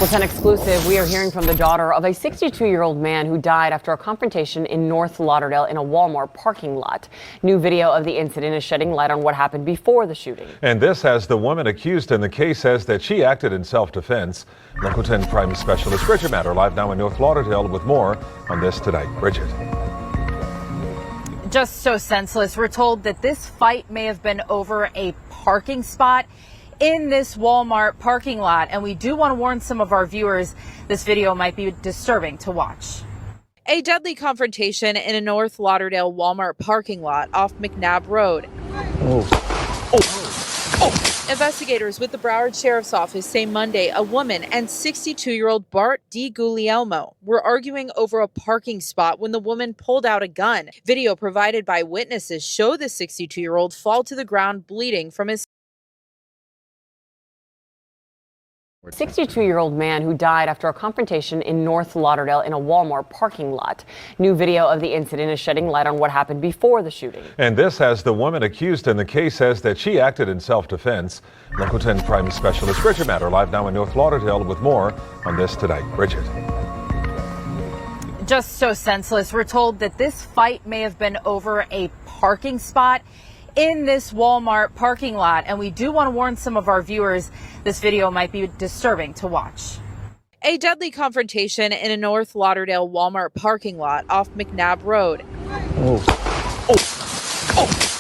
Well, it's an exclusive. We are hearing from the daughter of a 62-year-old man who died after a confrontation in North Lauderdale in a Walmart parking lot. New video of the incident is shedding light on what happened before the shooting. And this as the woman accused in the case says that she acted in self-defense. Local 10 crime specialist Bridget Matter live now in North Lauderdale with more on this tonight. Bridget. Just so senseless. We're told that this fight may have been over a parking spot in this Walmart parking lot, and we do want to warn some of our viewers this video might be disturbing to watch. A deadly confrontation in a North Lauderdale Walmart parking lot off McNabb Road. Investigators with the Broward Sheriff's Office say Monday a woman and 62-year-old Bart DiGuglielmo were arguing over a parking spot when the woman pulled out a gun. Video provided by witnesses show the 62-year-old fall to the ground bleeding from his 62-year-old man who died after a confrontation in North Lauderdale in a Walmart parking lot. New video of the incident is shedding light on what happened before the shooting. And this as the woman accused in the case says that she acted in self-defense. Local 10 crime specialist Bridget Matter live now in North Lauderdale with more on this tonight. Bridget. Just so senseless. We're told that this fight may have been over a parking spot in this Walmart parking lot, and we do want to warn some of our viewers this video might be disturbing to watch. A deadly confrontation in a North Lauderdale Walmart parking lot off McNabb Road.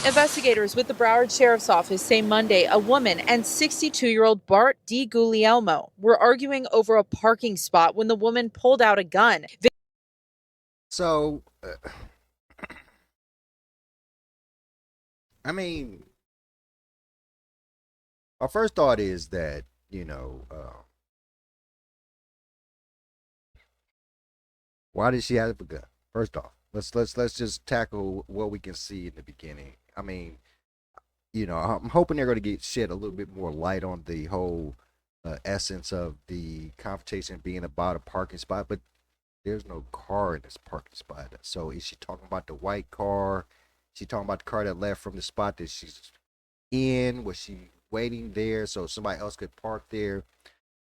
Investigators with the Broward Sheriff's Office say Monday a woman and 62-year-old Bart DiGuglielmo were arguing over a parking spot when the woman pulled out a gun. I mean, our first thought is that, why did she have a gun? First off, let's just tackle what we can see in the beginning. I mean, I'm hoping they're going to shed a little bit more light on the whole essence of the confrontation being about a parking spot, but there's no car in this parking spot. So is she talking about the white car? She talking about the car that left from the spot that she's in. Was she waiting there so somebody else could park there?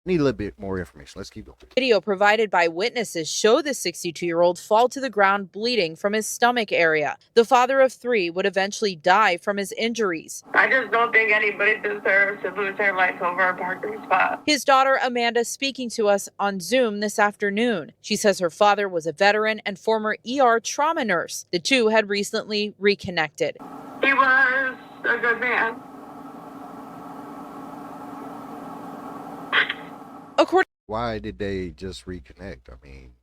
Need a little bit more information. Let's keep going. Video provided by witnesses show the 62-year-old fall to the ground bleeding from his stomach area. The father of three would eventually die from his injuries. I just don't think anybody deserves to lose their life over a parking spot. His daughter Amanda speaking to us on Zoom this afternoon. She says her father was a veteran and former ER trauma nurse. The two had recently reconnected. He was a good man. Why did they just reconnect? I mean,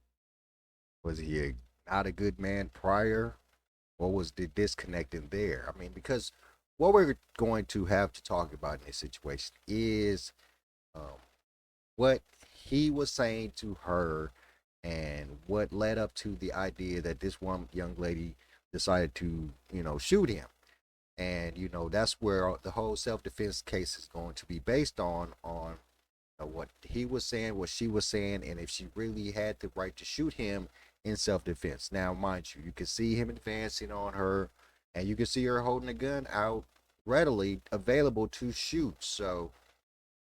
was he not a good man prior? What was the disconnect in there? I mean, because what we're going to have to talk about in this situation is what he was saying to her and what led up to the idea that this one young lady decided to, shoot him. And, that's where the whole self-defense case is going to be based on what he was saying, what she was saying, and if she really had the right to shoot him in self-defense. Now, mind you can see him advancing on her, and you can see her holding a gun out readily available to shoot. So,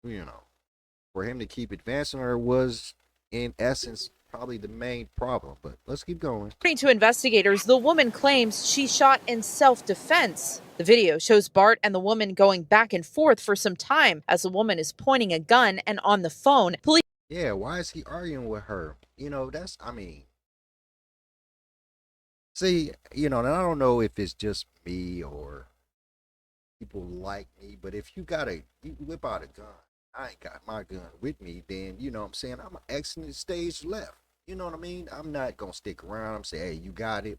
for him to keep advancing on her was, in essence, probably the main problem. But let's keep going. According to investigators, the woman claims she shot in self-defense. The video shows Bart and the woman going back and forth for some time as the woman is pointing a gun and on the phone. Police. Yeah, why is he arguing with her? See, and I don't know if it's just me or people like me, but if you whip out a gun, I ain't got my gun with me, then, I'm saying, I'm exiting stage left. You know what I mean? I'm not going to stick around. I'm saying, hey, you got it.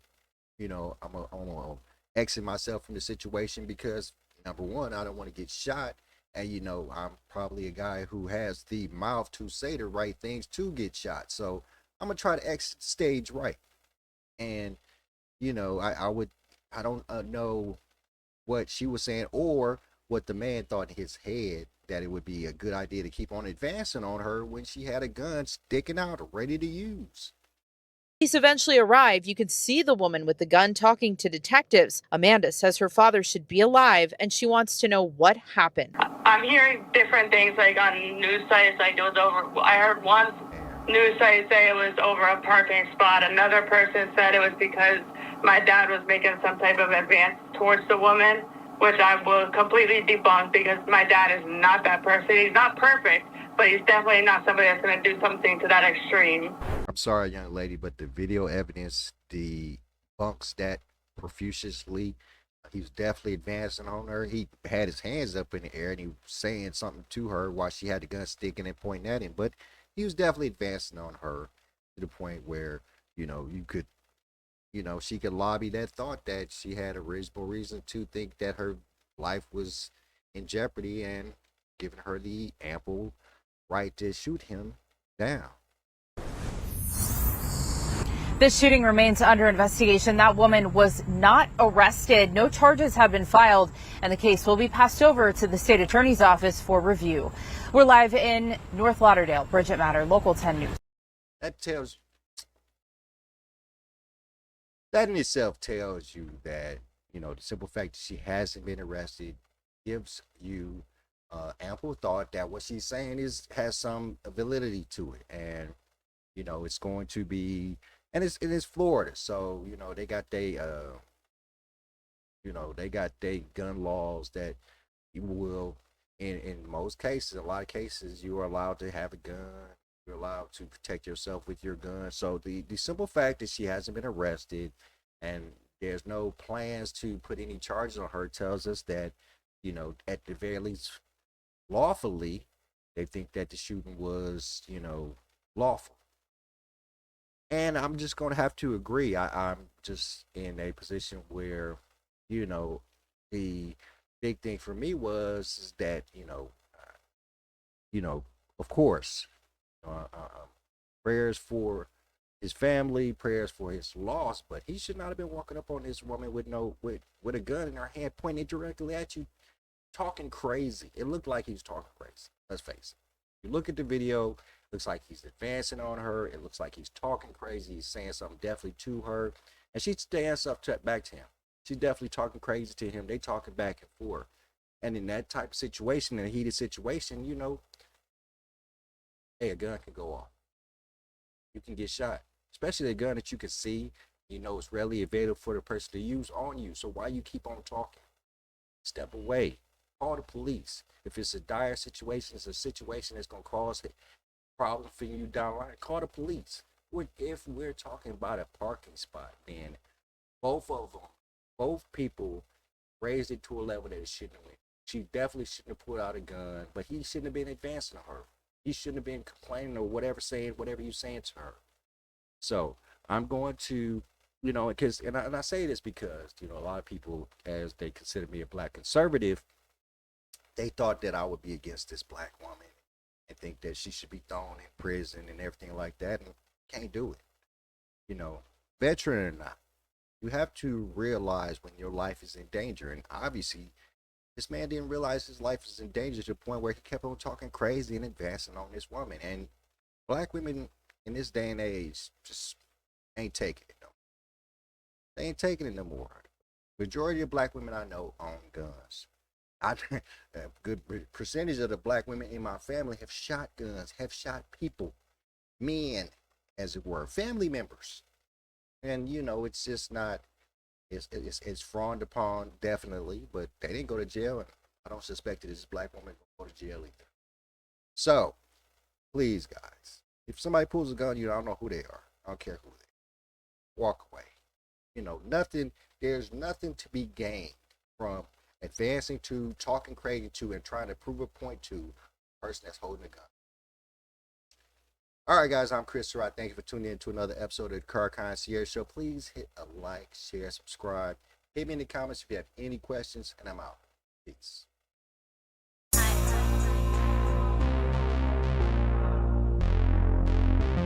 I'm going to exit myself from the situation because, number one, I don't want to get shot. And, I'm probably a guy who has the mouth to say the right things to get shot. So I'm going to try to exit stage right. And, I don't know what she was saying or what the man thought in his head, that it would be a good idea to keep on advancing on her when she had a gun sticking out ready to use. Police eventually arrive. You can see the woman with the gun talking to detectives. Amanda says her father should be alive and she wants to know what happened. I'm hearing different things like on news sites, like it was over. I heard one news site say it was over a parking spot. Another person said it was because my dad was making some type of advance towards the woman, which I will completely debunk because my dad is not that person. He's not perfect, but he's definitely not somebody that's going to do something to that extreme. I'm sorry, young lady, but the video evidence debunks that profusely. He was definitely advancing on her. He had his hands up in the air and he was saying something to her while she had the gun sticking and pointing at him. But he was definitely advancing on her to the point where, you could, she could lobby that thought that she had a reasonable reason to think that her life was in jeopardy and giving her the ample right to shoot him down. This shooting remains under investigation. That woman was not arrested. No charges have been filed, and the case will be passed over to the state attorney's office for review. We're live in North Lauderdale. Bridget Matter, Local 10 News. That in itself tells you that, the simple fact that she hasn't been arrested gives you ample thought that what she's saying has some validity to it. And, it's going to be, and it is Florida. So, they got they gun laws that you will, in most cases, a lot of cases, you are allowed to have a gun. You're allowed to protect yourself with your gun. So the simple fact that she hasn't been arrested and there's no plans to put any charges on her tells us that, at the very least, lawfully, they think that the shooting was, lawful. And I'm just going to have to agree. I'm just in a position where, the big thing for me is that, of course, prayers for his family, prayers for his loss, but he should not have been walking up on this woman with a gun in her hand, pointing directly at you, talking crazy. It looked like he was talking crazy. Let's face it. You look at the video, looks like he's advancing on her. It looks like he's talking crazy. He's saying something definitely to her, and she stands up back to him. She's definitely talking crazy to him. They talking back and forth, and in that type of situation, in a heated situation, hey, a gun can go off. You can get shot, especially a gun that you can see. It's readily available for the person to use on you. So why you keep on talking? Step away. Call the police. If it's a dire situation, it's a situation that's going to cause problems for you down the line, call the police. If we're talking about a parking spot, then both people raised it to a level that it shouldn't have been. She definitely shouldn't have pulled out a gun, but he shouldn't have been advancing on her. He shouldn't have been complaining or whatever you're saying to her. So I'm going to, and I say this because, a lot of people, as they consider me a black conservative, they thought that I would be against this black woman and think that she should be thrown in prison and everything like that, and can't do it. Veteran or not, you have to realize when your life is in danger, and obviously this man didn't realize his life was in danger to the point where he kept on talking crazy and advancing on this woman. And black women in this day and age just ain't taking it no more. They ain't taking it no more. Majority of black women I know own guns. A good percentage of the black women in my family have shot guns, have shot people, men, as it were, family members. And it's just not, it's frowned upon, definitely, but they didn't go to jail, and I don't suspect that this black woman will go to jail either. So please, guys, if somebody pulls a gun, I don't know who they are. I don't care who they are. Walk away. There's nothing to be gained from advancing to, talking crazy to, and trying to prove a point to the person that's holding a gun. All right, guys, I'm Chris Surratt. Thank you for tuning in to another episode of the Car Concierge Show. Please hit a like, share, subscribe. Hit me in the comments if you have any questions, and I'm out. Peace.